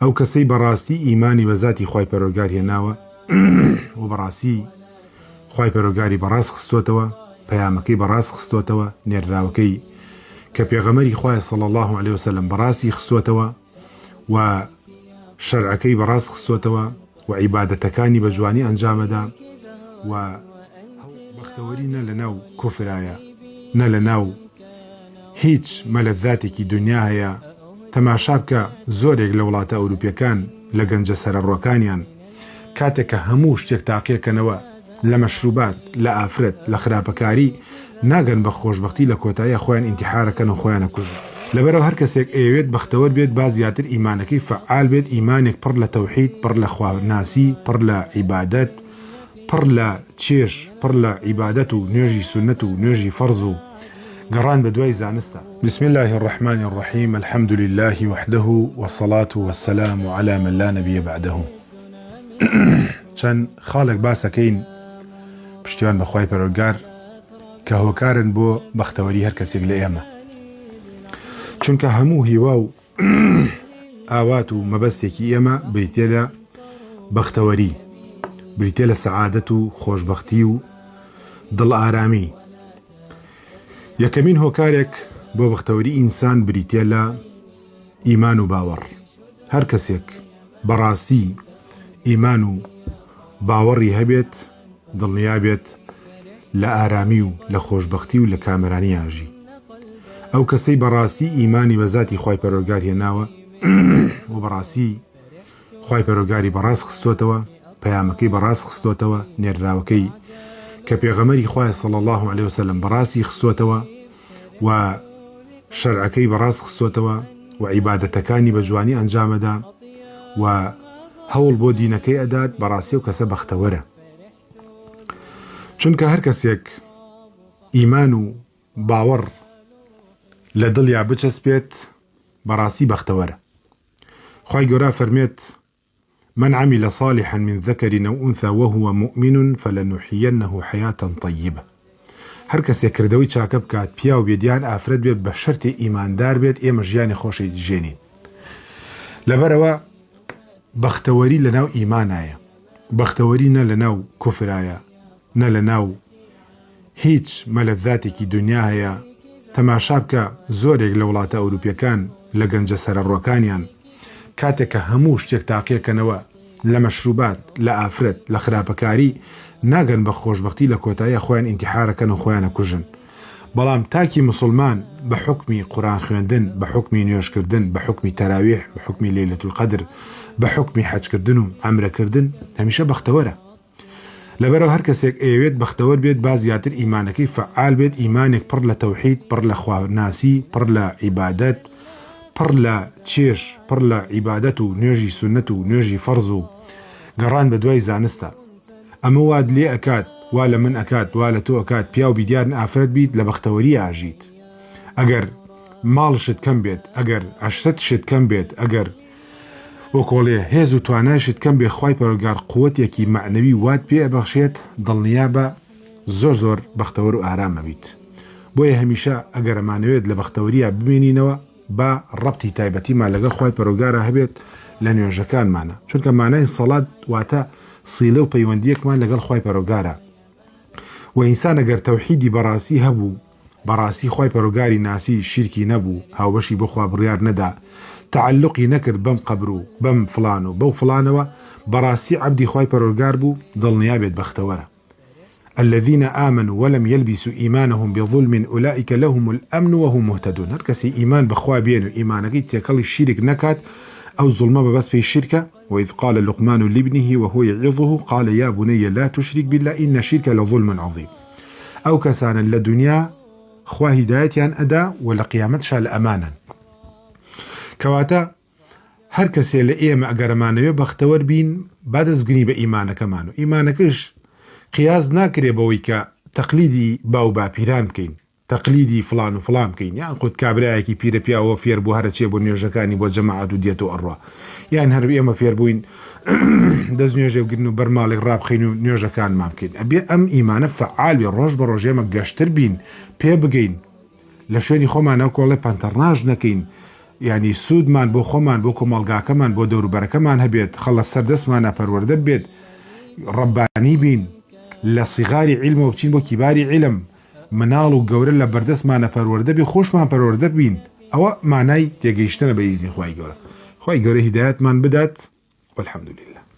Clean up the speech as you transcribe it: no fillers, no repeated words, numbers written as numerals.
ئەو کەسەی بەڕاستی ئیمانی بە ذاتی خوای پەروەردگار هێناوە و بەڕاستی خوای پەروەردگاری بەڕاست خستۆتەوە، پەیامەکەی بەڕاست خستۆتەوە، نێرراوەکەی کە پێغەمبەری خوای صلی الله علیه وسلم بەڕاستی خستۆتەوە و شەرعەکەی بەڕاست خستۆتەوە و عیبادەتەکانی بە جوانی ئەنجامەدا و بەختەوەری نە لە ناو کوفرایە نە لە ناو هیچ مەلەذاتێکی دنیا هەیە. تەماشا بکە زۆرێک لە وڵاتە ئەوروپیەکان لە گەنجە سەرەڕۆکانیان کاتێک کە هەموو شتێک تاقیەکەنەوە لە مەشروبات، لە ئافرەت، لە خراپەکاری، ناگەن بە خۆشبەختی لە کۆتاییە خۆیان ئینتیحارەکەن و خۆیانە کوژن. لەبەرەوە هەر کەسێک ئەوێت بەختەوەر بێت با زیاتر ئیمانەکەی فعال بێت، ئیمانێک پڕ لە تەوحید، پڕ لە خواناسی، پڕ لە عیبادەت، پڕ لە چێژ، پڕ لە عیبادەت و نوێژی سونەت و نوێژی فەرز و گەڕان بە دوای زانستە. بسم الله الرحمن الرحيم الحمد لله وحده والصلاة والسلام على من لا نبي بعده. چەند خاڵێک باسەکەین پشتیوان بە خوای پەروەردگار کە هۆکارن بۆ بەختەوەری هەر کەسێک لە ئێمە، چونکە هەموو هیوا و ئاوات و مەبەستێکی ئێمە بریتێ لە بەختەوەری، بریتێ لە سەعادەت و خۆشبەختی و دڵ ئارامی. یەکەمین هۆکارێک بۆ بەختەوەری ئینسان بریتێ لە ئیمان و باوەڕ. هەر کەسێک بەڕاستی ئیمان و باوەڕی هەبێت دڵنیا بێت لە ئارامی و لە خۆشبەختی و لە کامرانی ئاژی. ئەو کەسەی بەڕاستی ئیمانی بە ذاتی خوای پەروەردگار هێناوە و بەڕاستی خوای پەروەردگاری بەڕاست خستۆتەوە، پەیامەکەی بەڕاست خستۆتەوە، نێرراوەکەی کە پێغەمبەری خوای صلی الله علیه وسلم بەڕاستی خستۆتەوە و شەرعەکەی بەڕاست خستۆتەوە و عیبادەتەکانی بە جوانی ئەنجامەدا و هەوڵ بۆ دینەکەی ئەدات، بەڕاستی و کەسە بەختەوەرە. چونکە هەر کەسێک ئیمان و باوەڕ لە دڵیا بچەسپێت بەڕاستی بەختەوەرە. خوای گەورە فەرمێت: من عمل صالحا من ذكر أو أنثى وهو مؤمن فلنحيينه حياة طيبة. هەر کەسێک کردەوەی چاکە بکات، پیا و بێدیان ئافرەت بێت، بە شەرتی ئیماندار بێت، ئێمە ژیانی خۆشی دژێنین. لەبەرەوە بەختەوەری لە ناو ئیمانایە، بەختەوەری نە لە ناو کوفرایە، نە لە ناو هیچ مەلەذاتێکی دنیا هەیە. تەماشا بکە زۆرێک لە وڵاتە ئەوروپیەکان لە گەنجە سەرەڕۆکانیان کاتێک کە هەموو شتێک تاقیەکەنەوە لە مەشروبات، لە ئافرەت، لە خراپەکاری، ناگەن بە خۆشبەختی لە کۆتاییە خۆیان ئینتیحارەکەن و خۆیانە کوژن. بەڵام تاکی مسلمان بە حکمی قورئان خوێندن، بە حکمی نوێژکردن، بە حکمی تەراویح، بە حکمی لەیلەة القەدر، بە حکمی حەجکردن و عەمرەکردن هەمیشە بەختەوەرە. لەبەرەوە هەر کەسێک ئەوێت بەختەوەر بێت با زیاتر ئیمانەکەی فعال بێت، ئیمانێک پڕ لە تەوحید، پڕ لە خواناسی، پڕ لە عیبادەت، پڕ لە چێژ، پڕ لە عیبادەت و نوێژی سونەت و نوێژی فەرز و گەڕان بە دوای زانستە. ئەمە واد لێ ئەکات، وا لە من ئەکات، وا لە تۆ ئەکات، پیا و بیدیارن ئافرەت بیت، لە بەختەوەری ئاژیت. ئەگەر ماڵشت کەم بێت، ئەگەر عەشرەتشت کەم بێت، ئەگەر وەکۆڵێ هێز و توانایشت کەم بێ، خوای پەروەردگار قووەتێکی معنەوی وات پێ ئەبەخشێت، دڵنیا بە زۆر زۆر بەختەوەر و ئارامە بیت. بۆیە هەمیشە ئەگەر ئەمانەوێت لە بەختەوەریە ببینینەوە، با ڕەبتی تایبەتیمان لەگەڵ خوای پەروەردگارە هەبێت لە نوێژەکانمانە، چونکە مانای سەڵات واتە سیلە و پەیوەندیەکمان لەگەڵ خوای پەروەردگارە. و ئینسان ئەگەر تەوحیدی بەڕاستی هەبوو، بەڕاستی خوای پەروەردگاری ناسی، شیرکی نەبوو، هاوبەشی بۆ خوا بڕیار نەدا، تعلقی نەکرد بەم قەبر و بەم فڵان و بەو فڵانەوە، بەڕاستی عەبدی خوای پەروەردگار بوو، دڵنیا بێت بەختەوەرە. الذين آمنوا ولم يلبسوا إيمانهم بظلم أولئك لهم الأمن وهم مهتدون. هر کسی ایمان بخوا بین و ایمانکی تکلی شرک نکات أو ظلم بس في الشركة. وإذ قال لقمان لابنه وهو يعظه قال يا بني لا تشرك بالله إن الشرك لظلم عظيم. أو كسان لدنيا خوا هدايتيان أدا ولا قيامتش الأمانا. كواتا هر کسی لئیمه اگر مانوی بختور بین بعد از گنی به ایمانک مانو، ایمانکش قیاس ناکره بوی که تقلیدی باو با پیران بکەین، تقلیدی فلان و فلان بکەین، یان خود کابرایەکی پیرە پیاوە فێر بوو هەرچێ بۆ نوێژەکانی بۆ جەماعەت و دێت و ئەڕوا، یان هەر ئێمە فێر بووین دەست نوێژێ بگرن و بەرماڵێک ڕابخەین و نوێژەکانمان بکەین. ئەبێ ئەم ئیمانە فەعال بێ، ڕۆژ بە ڕۆژ ئێمە گەشتر بین، پێ بگەین، لە شوێنی خۆمان ناو کۆڵێ پەنتەڕناژ نەکەین، يعني سوودمان بۆ خۆمان بۆ کۆمەڵگاکەمان بۆ دەوروبەرەکەمان هەبێت خەڵە سەردەستمانە پەروەردە بێت ڕەبانی بین لە سیغاری عیلمەوە بچین بۆ کیباری عیلم مناڵ و گەورە لە بەردەستمانە پەروەردە بێ خۆشمان پەروەردە بین ئەوە مانای تێگەیشتنە بە ئیزنی خوای گەورە. خوای گەورە هیدایەتمان بدات والحەمدولله.